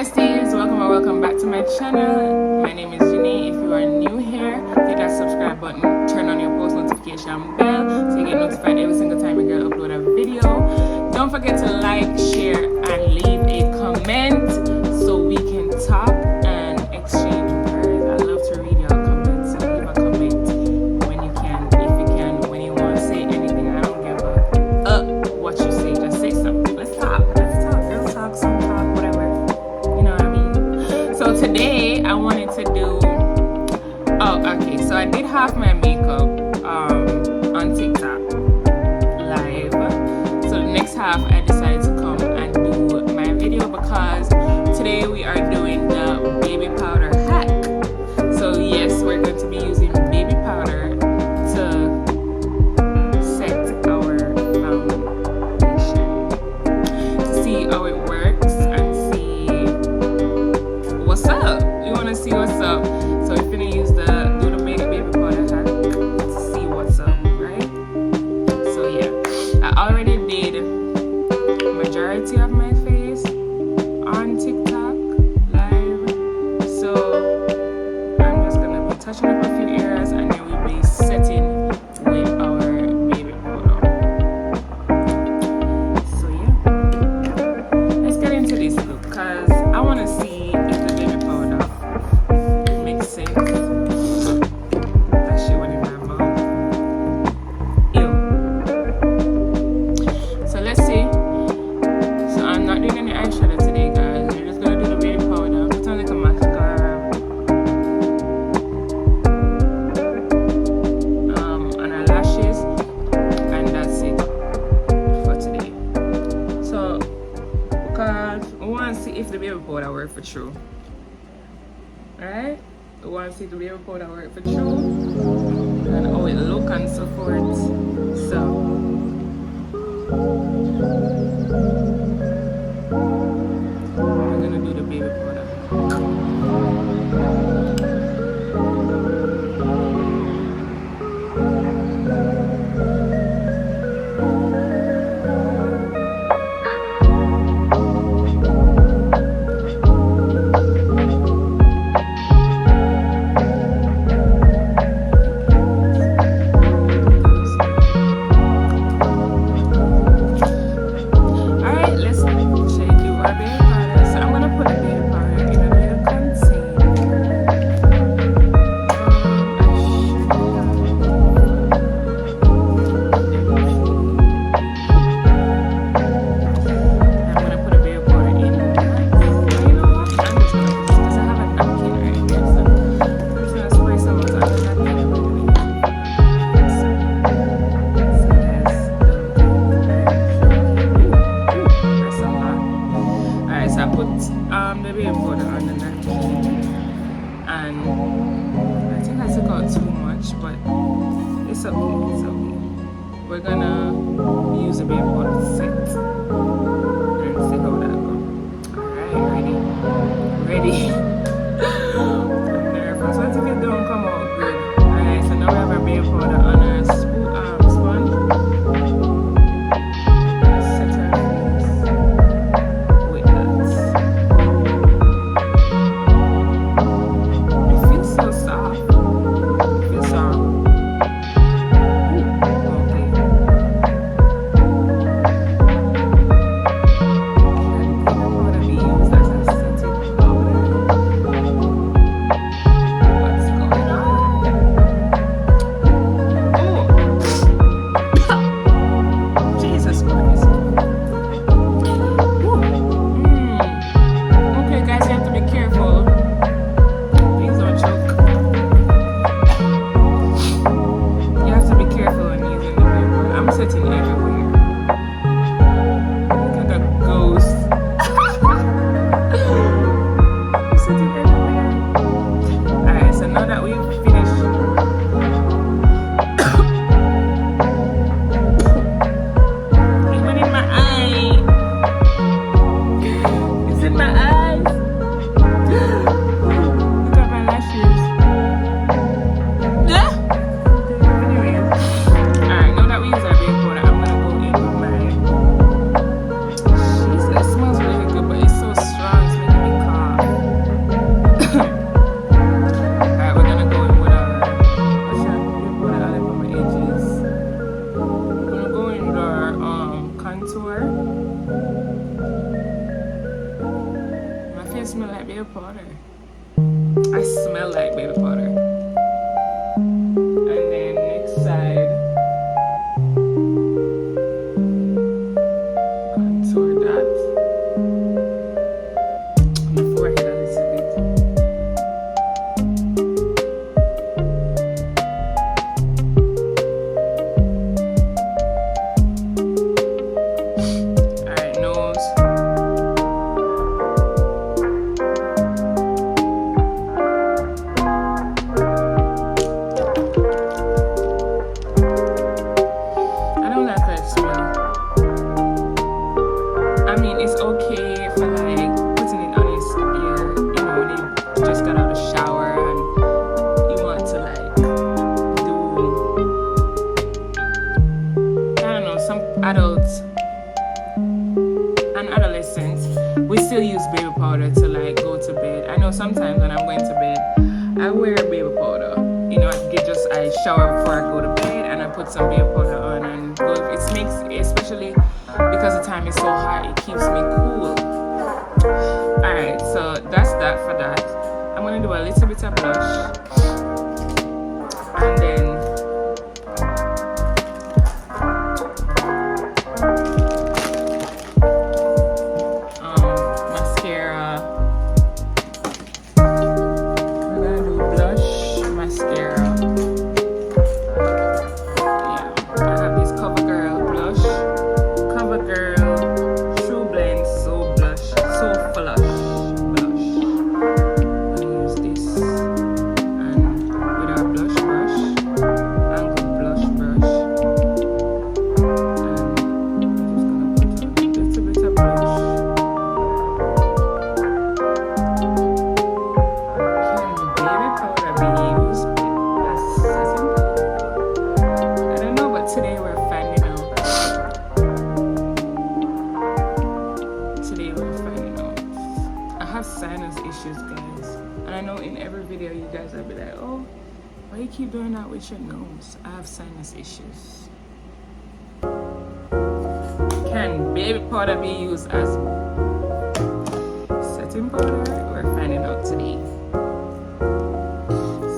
besties, welcome or welcome back to my channel. My name is Janae. If you are new here, hit that subscribe button, turn on your post notification bell so you get notified every single time a girl upload a video. Don't forget to like, share, and leave a comment so we can talk and exchange words. I love to read your comments, so leave a comment when you can, if you can, when you want to say anything. I don't give a what you say, just say something. Let's talk, girl talk, some talk, whatever. You know what I mean? So today I wanted to do, so I did half my makeup on TikTok live. So the next half I decided to come and do my video because today we are doing the baby powder hack. So yes, we're going to be using baby powder to set our foundation, to see how it works and see what's up. We want to see what's up. So we're gonna use the baby powder hack to see what's up, right? So yeah, I already did majority of my face on TikTok live, so I'm just gonna be touching up a few areas and then we'll be setting with our baby powder. So yeah, let's get into this look because I want to see if the baby powder makes sense. That shit went in my mouth. Ew. So let's see. So I'm not doing any eyeshadow today, guys. We're just gonna do the baby powder. Put on like a mascara on our lashes, and that's it for today. So because we want to see if the baby powder work for true. Alright? We want to see if the baby powder work for true and how it look and so forth. So we're gonna do the baby powder. Alright, let's shall we do our baby powder. So I'm gonna put the baby powder in a little container. I'm gonna put a baby powder in. You know what? I'm just gonna, because I have a napkin right here, so I'm just gonna spray some of that napkin. Alright, so I put the baby powder on the napkin, and I think I took out too much, but it's okay, it's okay. We're gonna use the baby powder to set and see how that goes. Alright, ready? I'm nervous. What if it don't come out good? Alright, so now we have our baby powder on our sponge. Let's set our face with that. It feels so soft. It feels soft. Okay. My face smell like baby powder. I smell like baby powder. And then next side, contour that. On the forehead a little bit. Alright, nose. I mean, it's okay for like putting it on his ear, you know, when he just got out of the shower and you want to like do, I don't know, some adults and adolescents, we still use baby powder to like go to bed. I know sometimes when I'm going to bed, I wear baby powder. You know, I shower before I go to bed and I put some baby powder on and go. It makes, especially because the time is so hot, it keeps me cool. Alright, so that's that for that. I'm gonna do a little bit of blush and then mascara. We're gonna do blush, mascara. Yeah, I have this CoverGirl blush. CoverGirl True Blend So Blush, So Flush blush. I use this and with our blush brush, angled blush brush, and I'm just gonna put on a little bit of blush. Can baby powder be used as setting? I don't know, but today we're finding out. Today we're finding out. I have sinus issues, guys, and I know in every video you guys will be like, oh, why you keep doing that with your nose? I have sinus issues. Can baby powder be used as setting powder? We're finding out today.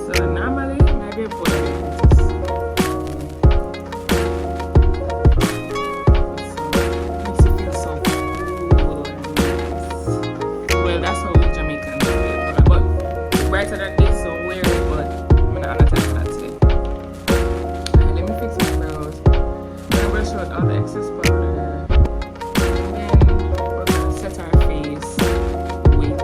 So normally my baby powder is brighter than this, so wear it, but I'm not gonna touch that today. Alright, let me fix my brows. I'm gonna brush out all the excess powder, and then we're gonna set our face with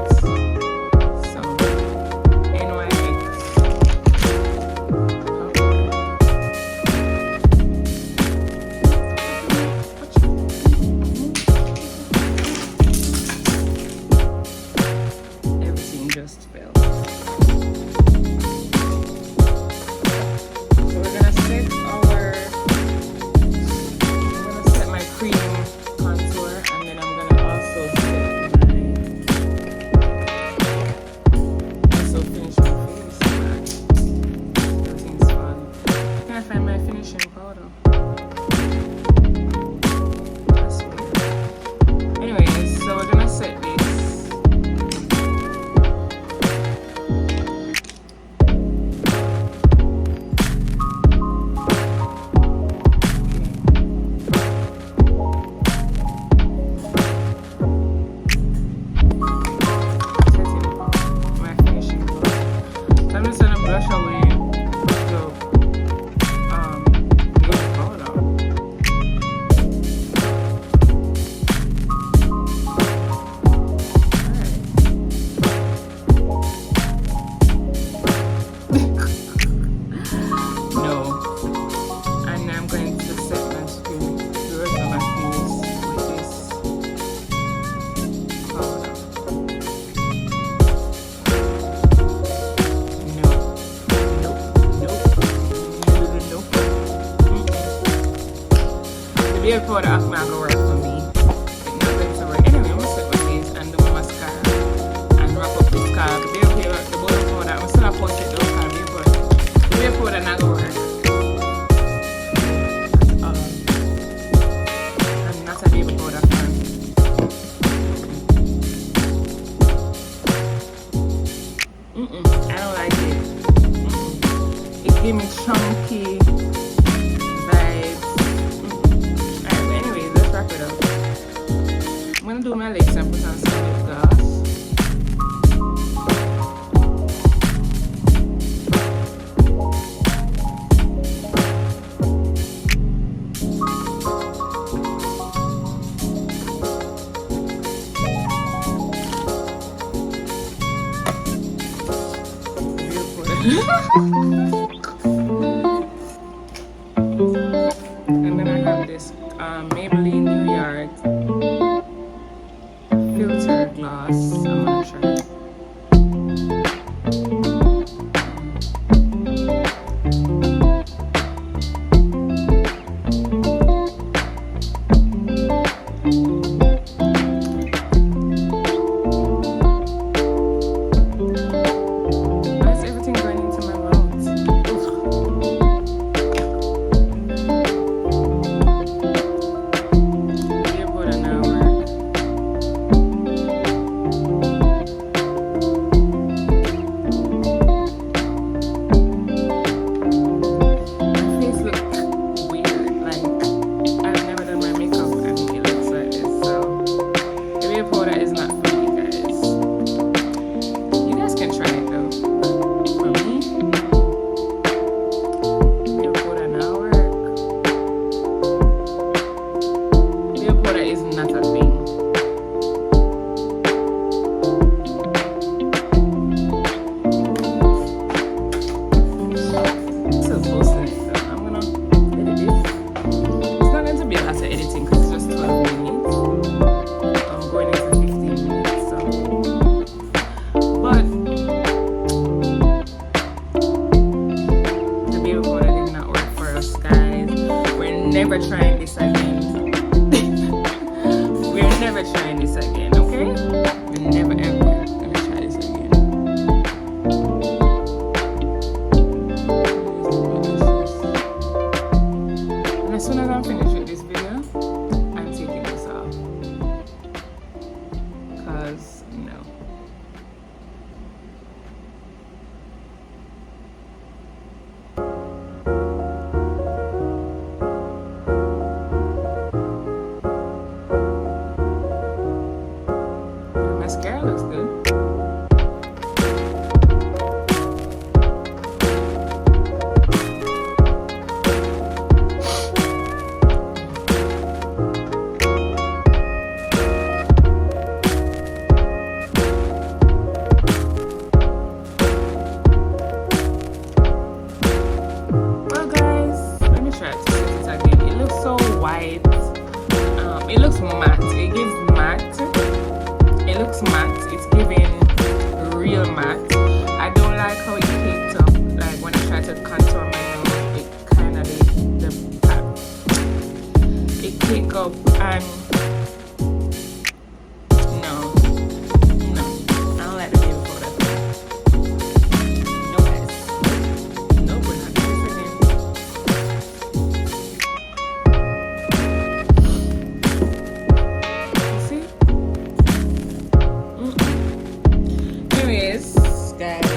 undo my lace and put on some lip gloss. And then I have this Maybelline New York filter gloss. I'm gonna try it. Never trying this again. We're never trying this again, okay? We're never ever gonna try this again. And as soon as I'm finished with this video, I'm taking this off. Cause no. Mascara looks good. Well guys, let me try to set it again. It looks so white. It looks matte. It gives matte. It looks matte. It's giving real matte. I don't like how it caked up. Like when I try to contour my nose, it kind of it cake up and no, I don't like the baby powder. No guys, no, we're not doing this again. See? Anyways, guys,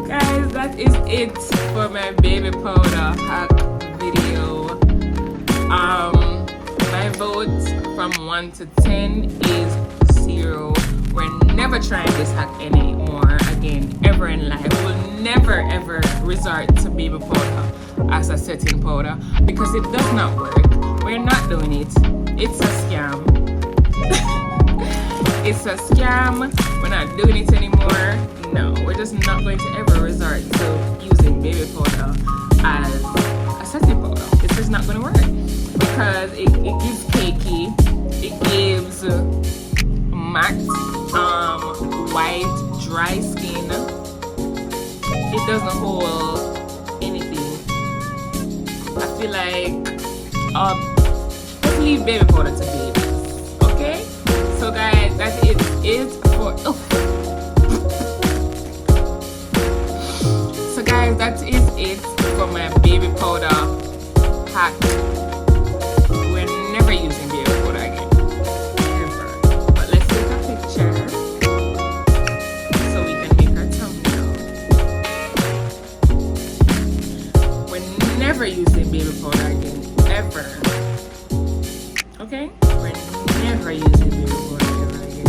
guys, that is it for my baby powder hack video. My vote from 1 to 10 is 0. We're never trying this hack anymore again, ever in life. We'll never ever resort to baby powder as a setting powder because it does not work. We're not doing it. It's a scam. It's a scam. We're not doing it anymore. No, we're just not going to ever resort to using baby powder as a setting powder. It's just not going to work because it gives cakey. It gives matte, white, dry skin. It doesn't hold anything. I feel like just leave baby powder to babies. Okay? So guys, that is it for so guys, that is it for my baby powder hack. We're never using baby powder again, ever. But let's take a picture so we can make our thumbnail. We're never using baby powder again, ever. Okay, we're never using billboard ever again.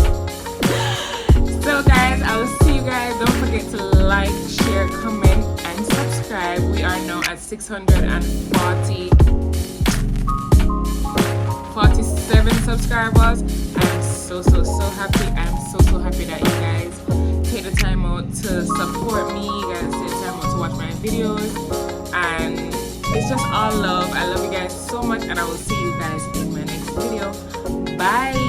So guys, I will see you guys. Don't forget to like, share, comment, and subscribe. We are now at 647 subscribers. I'm so happy. I'm so happy that you guys take the time out to support me. You guys take the time out to watch my videos, and it's just all love. I love you guys so much, and I will see you guys in my next video. Bye.